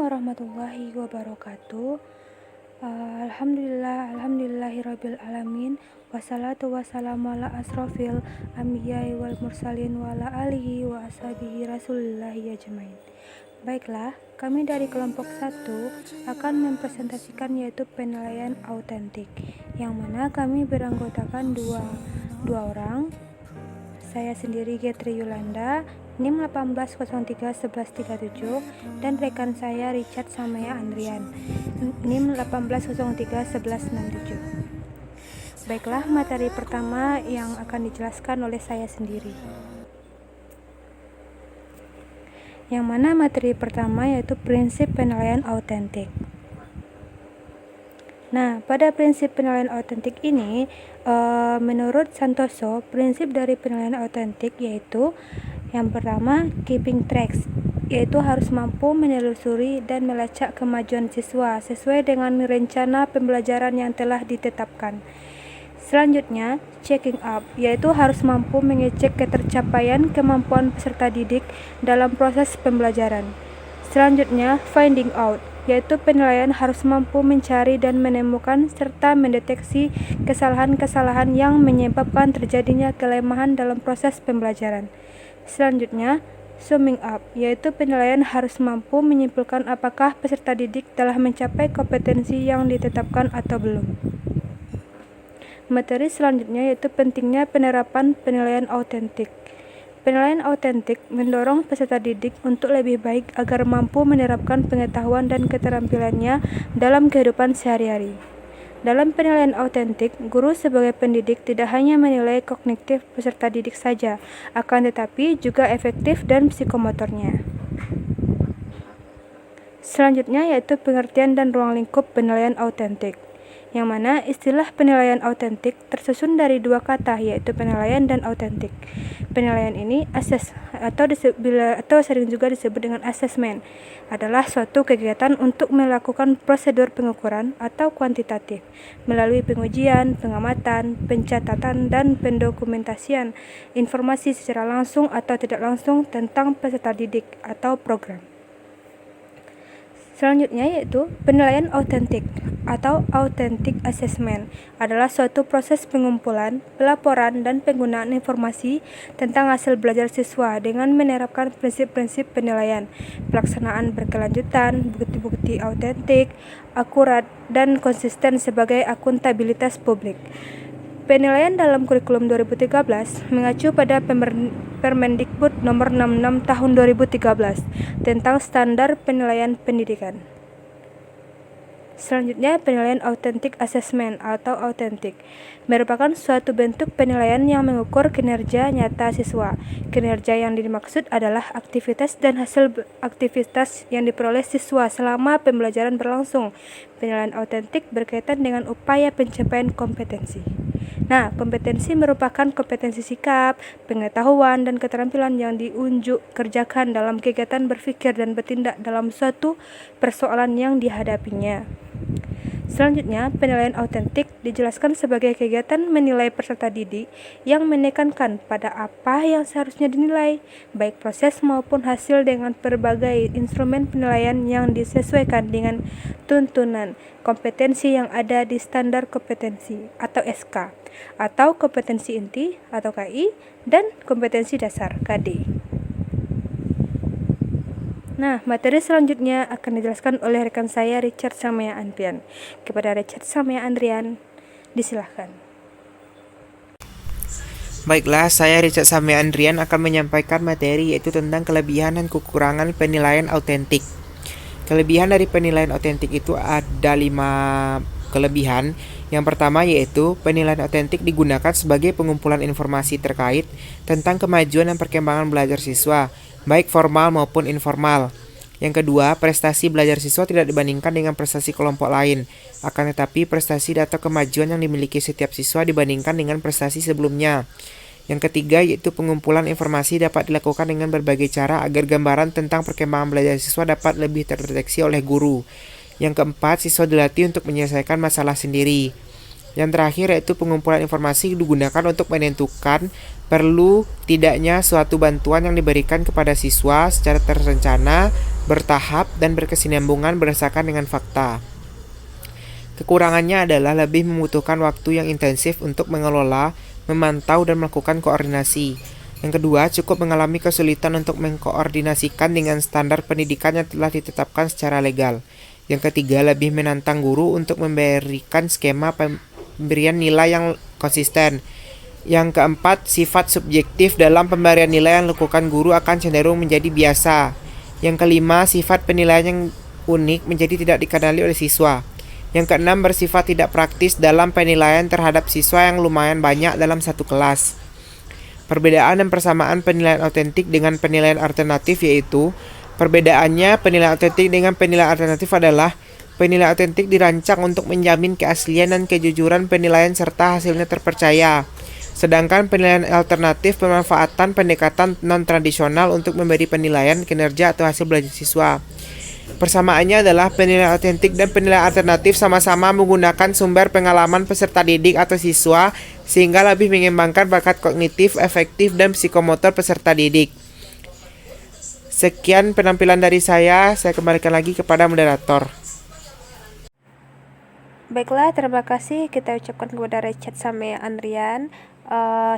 warahmatullahi wabarakatuh. Alhamdulillahirabbil alamin. Wassalatu wassalamu ala asrofil anbiya'i wal mursalin wa ala alihi wa ashabihi rasulillahi ajmain. Baiklah, kami dari kelompok 1 akan mempresentasikan yaitu penilaian autentik, yang mana kami beranggotakan dua orang. Saya sendiri Getri Yulanda, NIM 18031137, dan rekan saya Richard Samaya Andrian, NIM 18031167. Baiklah, materi pertama yang akan dijelaskan oleh saya sendiri. Yang mana materi pertama yaitu prinsip penilaian autentik. Nah, pada prinsip penilaian autentik ini, menurut Santoso, prinsip dari penilaian autentik yaitu yang pertama, keeping tracks, yaitu harus mampu menelusuri dan melacak kemajuan siswa sesuai dengan rencana pembelajaran yang telah ditetapkan. Selanjutnya, checking up, yaitu harus mampu mengecek ketercapaian kemampuan peserta didik dalam proses pembelajaran. Selanjutnya, finding out, yaitu penilaian harus mampu mencari dan menemukan serta mendeteksi kesalahan-kesalahan yang menyebabkan terjadinya kelemahan dalam proses pembelajaran. Selanjutnya, summing up, yaitu penilaian harus mampu menyimpulkan apakah peserta didik telah mencapai kompetensi yang ditetapkan atau belum. Materi selanjutnya yaitu pentingnya penerapan penilaian autentik. Penilaian autentik mendorong peserta didik untuk lebih baik agar mampu menerapkan pengetahuan dan keterampilannya dalam kehidupan sehari-hari. Dalam penilaian autentik, guru sebagai pendidik tidak hanya menilai kognitif peserta didik saja, akan tetapi juga efektif dan psikomotornya. Selanjutnya yaitu pengertian dan ruang lingkup penilaian autentik, yang mana istilah penilaian autentik tersusun dari dua kata yaitu penilaian dan autentik. Penilaian ini atau sering juga disebut dengan asesmen, adalah suatu kegiatan untuk melakukan prosedur pengukuran atau kuantitatif melalui pengujian, pengamatan, pencatatan, dan pendokumentasian informasi secara langsung atau tidak langsung tentang peserta didik atau program. Selanjutnya yaitu penilaian autentik atau authentic assessment adalah suatu proses pengumpulan, pelaporan, dan penggunaan informasi tentang hasil belajar siswa dengan menerapkan prinsip-prinsip penilaian, pelaksanaan berkelanjutan, bukti-bukti autentik, akurat, dan konsisten sebagai akuntabilitas publik. Penilaian dalam kurikulum 2013 mengacu pada Permendikbud nomor 66 tahun 2013 tentang standar penilaian pendidikan. Selanjutnya, penilaian authentic assessment atau autentik merupakan suatu bentuk penilaian yang mengukur kinerja nyata siswa. Kinerja yang dimaksud adalah aktivitas dan hasil aktivitas yang diperoleh siswa selama pembelajaran berlangsung. Penilaian autentik berkaitan dengan upaya pencapaian kompetensi. Nah, kompetensi merupakan kompetensi sikap, pengetahuan, dan keterampilan yang diunjuk kerjakan dalam kegiatan berpikir dan bertindak dalam suatu persoalan yang dihadapinya. Selanjutnya, penilaian autentik dijelaskan sebagai kegiatan menilai peserta didik yang menekankan pada apa yang seharusnya dinilai, baik proses maupun hasil dengan berbagai instrumen penilaian yang disesuaikan dengan tuntunan kompetensi yang ada di standar kompetensi atau SK, atau kompetensi inti atau KI, dan kompetensi dasar KD. Nah, materi selanjutnya akan dijelaskan oleh rekan saya Richard Samaya Andrian. Kepada Richard Samaya Andrian, disilahkan. Baiklah, saya Richard Samaya Andrian akan menyampaikan materi yaitu tentang kelebihan dan kekurangan penilaian autentik. Kelebihan dari penilaian autentik itu ada 5 kelebihan. Yang pertama yaitu penilaian autentik digunakan sebagai pengumpulan informasi terkait tentang kemajuan dan perkembangan belajar siswa, baik formal maupun informal. Yang kedua, prestasi belajar siswa tidak dibandingkan dengan prestasi kelompok lain, akan tetapi prestasi atau kemajuan yang dimiliki setiap siswa dibandingkan dengan prestasi sebelumnya. Yang ketiga yaitu pengumpulan informasi dapat dilakukan dengan berbagai cara agar gambaran tentang perkembangan belajar siswa dapat lebih terdeteksi oleh guru. Yang keempat, siswa dilatih untuk menyelesaikan masalah sendiri. Yang terakhir yaitu pengumpulan informasi digunakan untuk menentukan perlu tidaknya suatu bantuan yang diberikan kepada siswa secara terencana bertahap, dan berkesinambungan berdasarkan dengan fakta. Kekurangannya adalah lebih membutuhkan waktu yang intensif untuk mengelola, memantau, dan melakukan koordinasi. Yang kedua, cukup mengalami kesulitan untuk mengkoordinasikan dengan standar pendidikan yang telah ditetapkan secara legal. Yang ketiga, lebih menantang guru untuk memberikan skema pemberian nilai yang konsisten. Yang keempat, sifat subjektif dalam pemberian nilai yang dilakukan guru akan cenderung menjadi biasa. Yang kelima, sifat penilaian yang unik menjadi tidak dikenali oleh siswa. Yang keenam, bersifat tidak praktis dalam penilaian terhadap siswa yang lumayan banyak dalam satu kelas. Perbedaan dan persamaan penilaian autentik dengan penilaian alternatif yaitu, perbedaannya penilaian autentik dengan penilaian alternatif adalah penilaian autentik dirancang untuk menjamin keaslian dan kejujuran penilaian serta hasilnya terpercaya. Sedangkan penilaian alternatif pemanfaatan pendekatan non-tradisional untuk memberi penilaian kinerja atau hasil belajar siswa. Persamaannya adalah penilaian autentik dan penilaian alternatif sama-sama menggunakan sumber pengalaman peserta didik atau siswa sehingga lebih mengembangkan bakat kognitif, efektif, dan psikomotor peserta didik. Sekian penampilan dari saya kembalikan lagi kepada moderator. Baiklah, terima kasih kita ucapkan kepada Richard sama Andrian.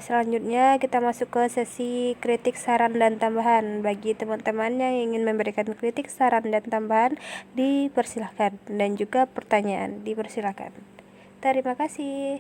Selanjutnya kita masuk ke sesi kritik, saran, dan tambahan. Bagi teman-teman yang ingin memberikan kritik, saran, dan tambahan, dipersilahkan. Dan juga pertanyaan, dipersilahkan. Terima kasih.